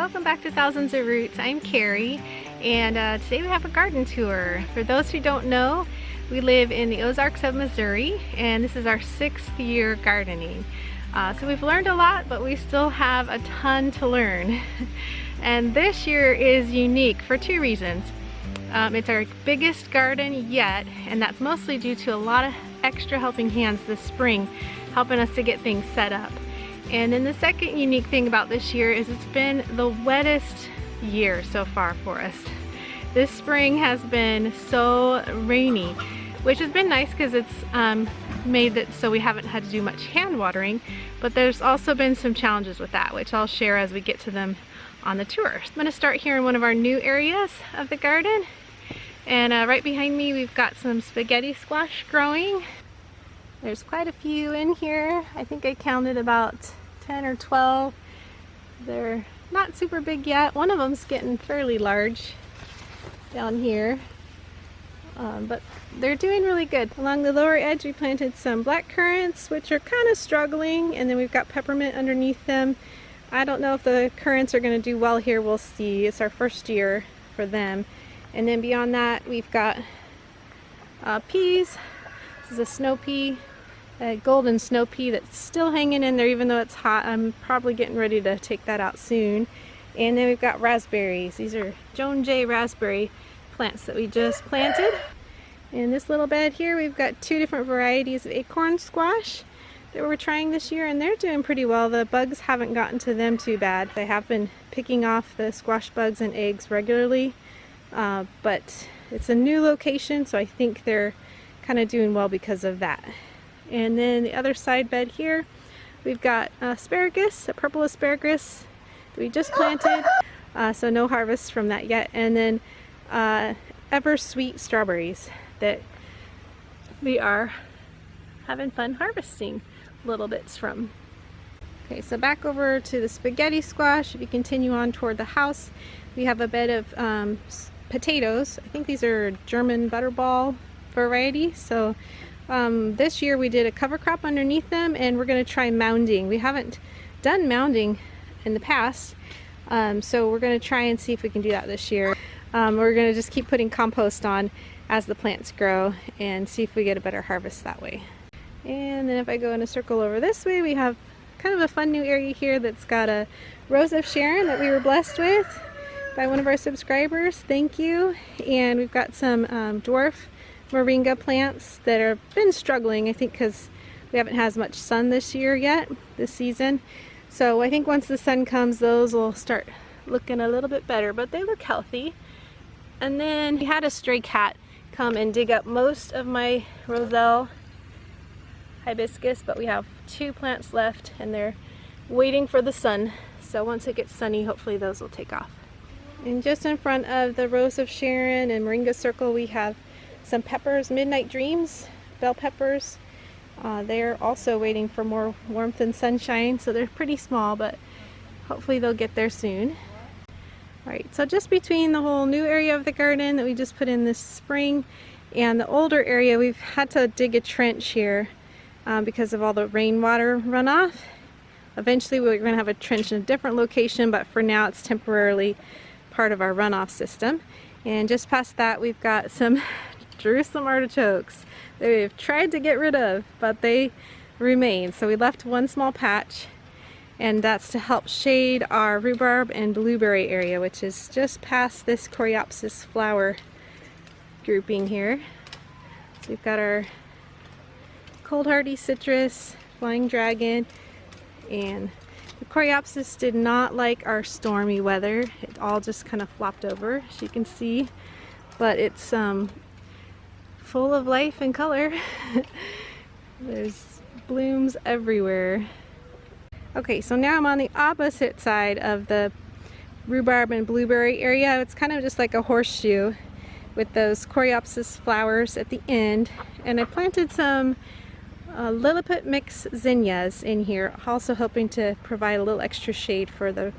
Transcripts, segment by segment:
welcome back to Thousands of Roots. I'm Carrie, and today we have a garden tour. For those who don't know, we live in the Ozarks of Missouri, and this is our 6th year gardening. So we've learned a lot, but we still have a ton to learn. And this year is unique for two reasons. It's our biggest garden yet, and that's mostly due to a lot of extra helping hands this spring, helping us to get things set up. And then the second unique thing about this year is it's been the wettest year so far for us. This spring has been so rainy, which has been nice because it's made it so we haven't had to do much hand watering, but there's also been some challenges with that, which I'll share as we get to them on the tour. I'm going to start here in one of our new areas of the garden, and right behind me we've got some spaghetti squash growing. There's quite a few in here. I think I counted about 10 or 12. They're not super big yet. One of them's getting fairly large down here, but they're doing really good. Along the lower edge we planted some black currants, which are kind of struggling, and then we've got peppermint underneath them. I don't know if the currants are going to do well here. We'll see. It's our first year for them. And then beyond that we've got peas. This is a snow pea, a golden snow pea that's still hanging in there even though it's hot. I'm probably getting ready to take that out soon. And then we've got raspberries. These are Joan Jay raspberry plants that we just planted. In this little bed here we've got two different varieties of acorn squash that we're trying this year, and they're doing pretty well. The bugs haven't gotten to them too bad. They have been picking off the squash bugs and eggs regularly, but it's a new location, so I think they're kind of doing well because of that. And then the other side bed here we've got asparagus, a purple asparagus that we just planted, so no harvest from that yet. And then ever sweet strawberries that we are having fun harvesting little bits from. Okay, so back over to the spaghetti squash. If you continue on toward the house, we have a bed of potatoes. I think these are German butterball variety. So this year we did a cover crop underneath them, and we're going to try mounding. We haven't done mounding in the past, so we're going to try and see if we can do that this year. We're going to just keep putting compost on as the plants grow and see if we get a better harvest that way. And then if I go in a circle over this way, we have kind of a fun new area here that's got a rose of Sharon that we were blessed with by one of our subscribers. Thank you. And we've got some dwarf Moringa plants that have been struggling, I think because we haven't had as much sun this year yet, this season. So I think once the sun comes, those will start looking a little bit better, but they look healthy. And then we had a stray cat come and dig up most of my roselle hibiscus, but we have 2 plants left and they're waiting for the sun. So once it gets sunny, hopefully those will take off. And just in front of the rose of Sharon and Moringa circle, we have some peppers, Midnight Dreams, bell peppers. They're also waiting for more warmth and sunshine, so they're pretty small, but hopefully they'll get there soon. Alright, so just between the whole new area of the garden that we just put in this spring and the older area, we've had to dig a trench here because of all the rainwater runoff. Eventually we're going to have a trench in a different location, but for now it's temporarily part of our runoff system. And just past that we've got some Jerusalem artichokes that we've tried to get rid of, but they remain. So we left one small patch, and that's to help shade our rhubarb and blueberry area, which is just past this coreopsis flower grouping here. So we've got our cold hardy citrus, flying dragon, and the coreopsis did not like our stormy weather. It all just kind of flopped over, as you can see, but it's full of life and color. There's blooms everywhere. Okay, so now I'm on the opposite side of the rhubarb and blueberry area. It's kind of just like a horseshoe with those coreopsis flowers at the end, and I planted some Lilliput Mix Zinnias in here, also hoping to provide a little extra shade for the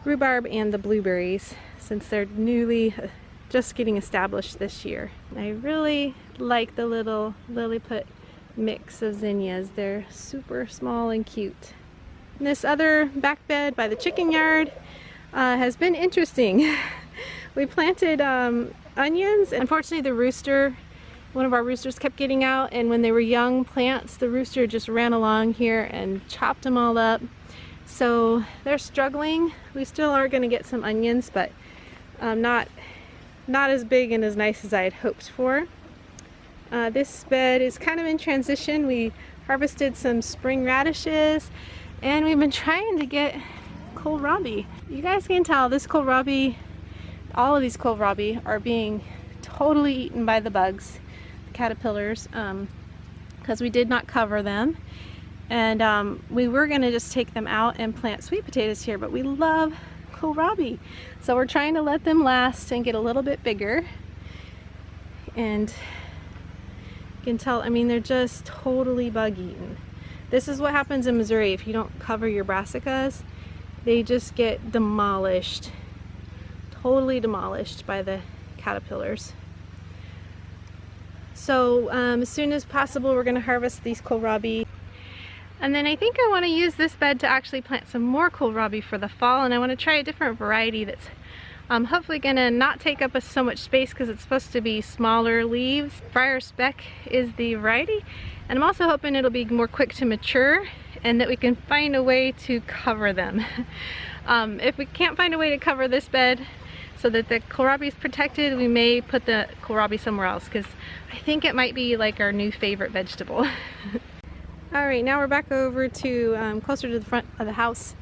rhubarb and the blueberries since they're newly just getting established this year. I really like the little Lilliput mix of zinnias. They're super small and cute. In this other back bed by the chicken yard, has been interesting. We planted onions. Unfortunately, the rooster, one of our roosters kept getting out, and when they were young plants, the rooster just ran along here and chopped them all up. So they're struggling. We still are going to get some onions, but not as big and as nice as I had hoped for. This bed is kind of in transition. We harvested some spring radishes, and we've been trying to get kohlrabi. You guys can tell this kohlrabi, all of these kohlrabi are being totally eaten by the bugs, the caterpillars, because we did not cover them. And we were going to just take them out and plant sweet potatoes here, but we love kohlrabi. So we're trying to let them last and get a little bit bigger. And you can tell, I mean, they're just totally bug eaten. This is what happens in Missouri if you don't cover your brassicas. They just get demolished, totally demolished by the caterpillars. So as soon as possible, we're going to harvest these kohlrabi. And then I think I want to use this bed to actually plant some more kohlrabi for the fall, and I want to try a different variety that's hopefully going to not take up so much space because it's supposed to be smaller leaves. Briar Speck is the variety, and I'm also hoping it'll be more quick to mature and that we can find a way to cover them. If we can't find a way to cover this bed so that the kohlrabi is protected, we may put the kohlrabi somewhere else because I think it might be like our new favorite vegetable. Alright, now we're back over to closer to the front of the house,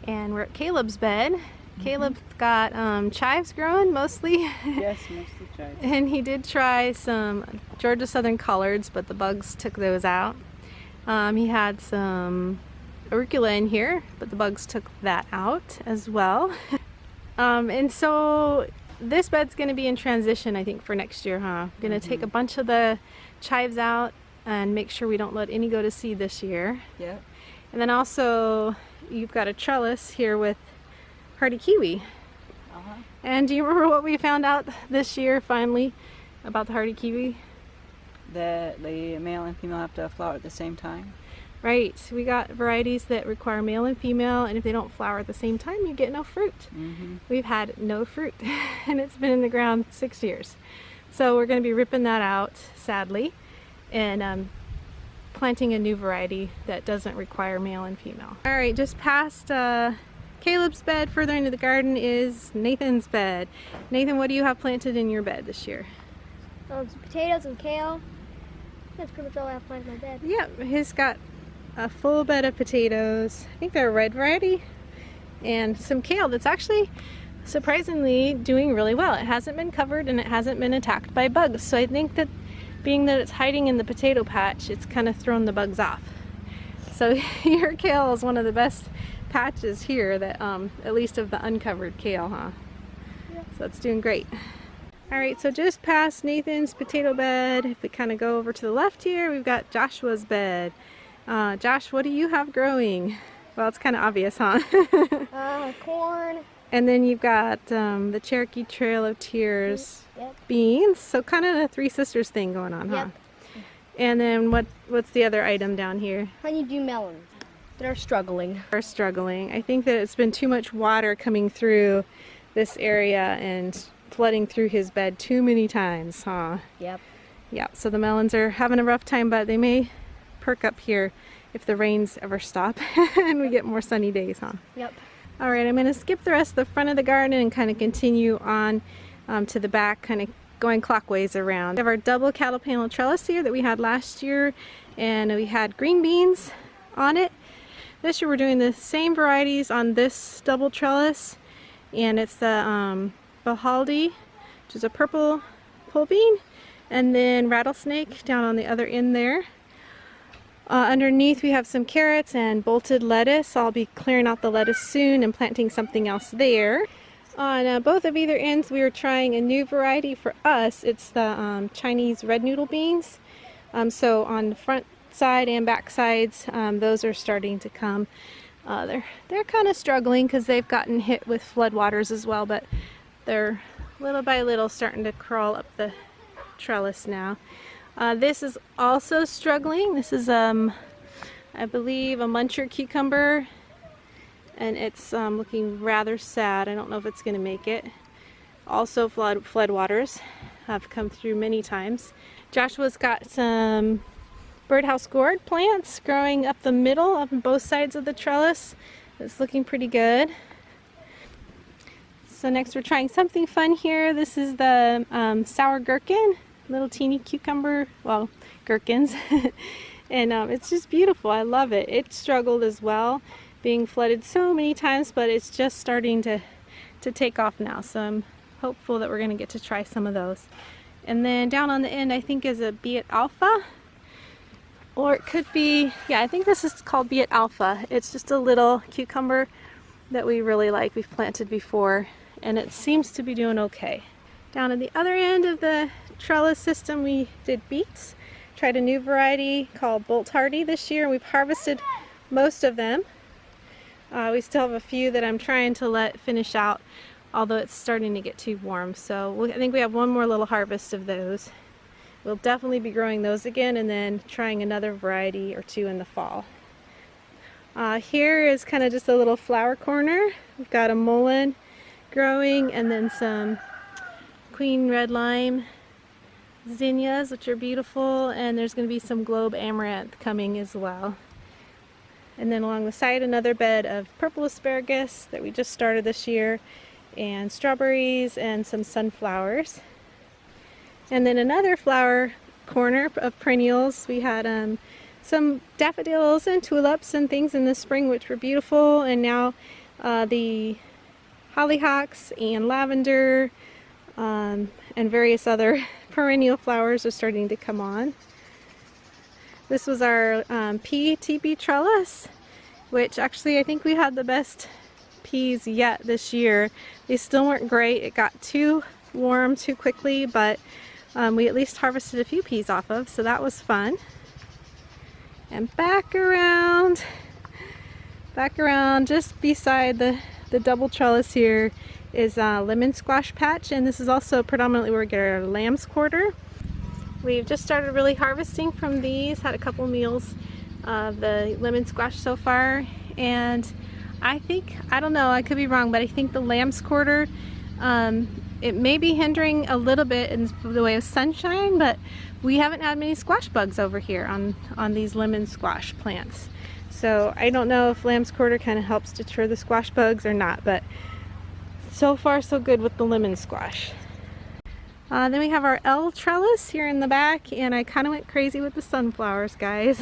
and we're at Caleb's bed. Caleb's got chives growing mostly. Yes, mostly chives. And he did try some Georgia Southern collards, but the bugs took those out. He had some arugula in here, but the bugs took that out as well. And so this bed's going to be in transition, I think, for next year, huh? We're going to take a bunch of the chives out and make sure we don't let any go to seed this year. Yep. And then also, you've got a trellis here with hardy kiwi. And do you remember what we found out this year, finally, about the hardy kiwi? That the male and female have to flower at the same time. Right. We got varieties that require male and female, and if they don't flower at the same time, you get no fruit. We've had no fruit, and it's been in the ground 6 years. So we're going to be ripping that out, sadly, and planting a new variety that doesn't require male and female. All right, just past Caleb's bed, further into the garden, is Nathan's bed. Nathan, what do you have planted in your bed this year? Some potatoes and kale. That's pretty much all I have planted in my bed. Yep, he's got a full bed of potatoes. I think they're a red variety. And some kale that's actually surprisingly doing really well. It hasn't been covered and it hasn't been attacked by bugs. So I think that being that it's hiding in the potato patch, it's kind of thrown the bugs off. So your kale is one of the best patches here, that at least of the uncovered kale, huh? Yeah. So it's doing great. Alright, so just past Nathan's potato bed, if we kind of go over to the left here, we've got Joshua's bed. Josh, what do you have growing? Well, it's kind of obvious, huh? Corn. And then you've got the Cherokee Trail of Tears beans. So kind of a Three Sisters thing going on, huh? Yep. And then what's the other item down here? Honeydew melons. They're struggling. Are struggling. I think that it's been too much water coming through this area and flooding through his bed too many times, huh? Yep. Yeah, so the melons are having a rough time, but they may perk up here if the rains ever stop and we get more sunny days, huh? Yep. All right, I'm going to skip the rest of the front of the garden and kind of continue on to the back, kind of going clockwise around. We have our double cattle panel trellis here that we had last year, and we had green beans on it. This year we're doing the same varieties on this double trellis, and it's the Bahaldi, which is a purple pole bean, and then rattlesnake down on the other end there. Underneath we have some carrots and bolted lettuce. I'll be clearing out the lettuce soon and planting something else there. On both of either ends we are trying a new variety for us. It's the Chinese red noodle beans. So on the front side and back sides, those are starting to come. They're kind of struggling because they've gotten hit with floodwaters as well, but they're little by little starting to crawl up the trellis now. This is also struggling. This is I believe a muncher cucumber. and it's looking rather sad. I don't know if it's going to make it. Also, floodwaters have come through many times. Joshua's got some birdhouse gourd plants growing up the middle on both sides of the trellis. It's looking pretty good. So next we're trying something fun here. This is the sour gherkin, little teeny cucumber, well, gherkins. And it's just beautiful. I love it. It struggled as well, being flooded so many times, but it's just starting to take off now. So I'm hopeful that we're going to get to try some of those. And then down on the end I think is a Beet Alpha. Or it could be, yeah, I think this is called Beet Alpha. It's just a little cucumber that we really like. We've planted before, and it seems to be doing okay. Down at the other end of the trellis system, we did beets. Tried a new variety called Bolt Hardy this year. We've harvested most of them. We still have a few that I'm trying to let finish out, although it's starting to get too warm. So I think we have one more little harvest of those. We'll definitely be growing those again and then trying another variety or two in the fall. Here is kind of just a little flower corner. We've got a mullein growing and then some queen red lime zinnias, which are beautiful, and there's going to be some globe amaranth coming as well. And then along the side another bed of purple asparagus that we just started this year, and strawberries and some sunflowers. And then another flower corner of perennials. We had some daffodils and tulips and things in the spring, which were beautiful, and now the hollyhocks and lavender and various other perennial flowers are starting to come on. This was our pea teepee trellis, which actually I think we had the best peas yet this year. They still weren't great. It got too warm too quickly, but we at least harvested a few peas off of, so that was fun. And back around just beside the double trellis here is a lemon squash patch, and this is also predominantly where we get our lamb's quarter. We've just started really harvesting from these, had a couple meals of the lemon squash so far, and I think, I don't know, I could be wrong, but I think the lamb's quarter, it may be hindering a little bit in the way of sunshine, but we haven't had many squash bugs over here on these lemon squash plants. So I don't know if lamb's quarter kind of helps deter the squash bugs or not, but so far so good with the lemon squash. Then we have our L trellis here in the back, and I kind of went crazy with the sunflowers, guys.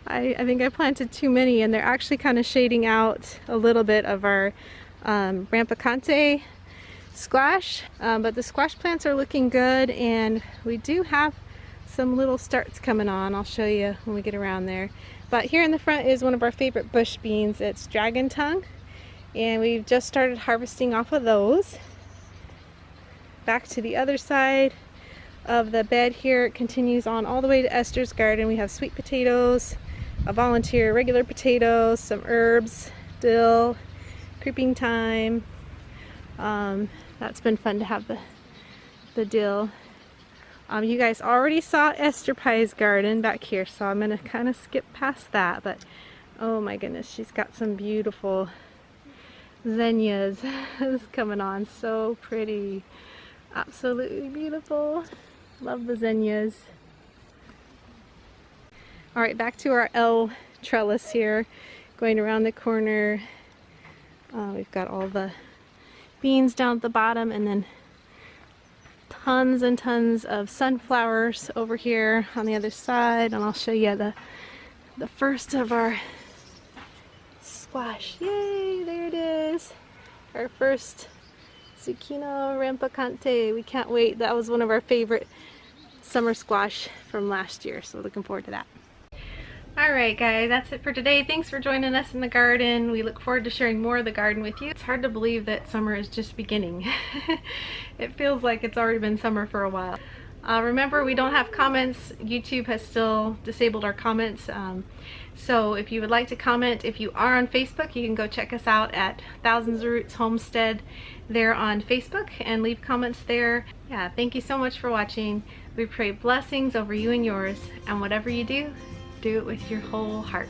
I think I planted too many, and they're actually kind of shading out a little bit of our rampicante squash, but the squash plants are looking good, and we do have some little starts coming on. I'll show you when we get around there. But here in the front is one of our favorite bush beans. It's dragon tongue, and we've just started harvesting off of those. Back to the other side of the bed here, it continues on all the way to Esther's garden. We have sweet potatoes, a volunteer regular potatoes, some herbs, dill, creeping thyme. That's been fun to have the dill. You guys already saw Esther Pie's garden back here, so I'm gonna kind of skip past that, but oh my goodness, she's got some beautiful zinnias coming on. So pretty, absolutely beautiful. Love the zinnias. All right, back to our L trellis here, going around the corner. We've got all the beans down at the bottom, and then tons and tons of sunflowers over here on the other side, and I'll show you the first of our squash. Yay, there it is, our first zucchino rampicante. We can't wait. That was one of our favorite summer squash from last year, so looking forward to that. Alright guys, that's it for today. Thanks for joining us in the garden. We look forward to sharing more of the garden with you. It's hard to believe that summer is just beginning. It feels like it's already been summer for a while. Remember, we don't have comments. YouTube has still disabled our comments. So if you would like to comment, if you are on Facebook, you can go check us out at Thousands of Roots Homestead there on Facebook and leave comments there. Yeah, thank you so much for watching. We pray blessings over you and yours, and whatever you do, do it with your whole heart.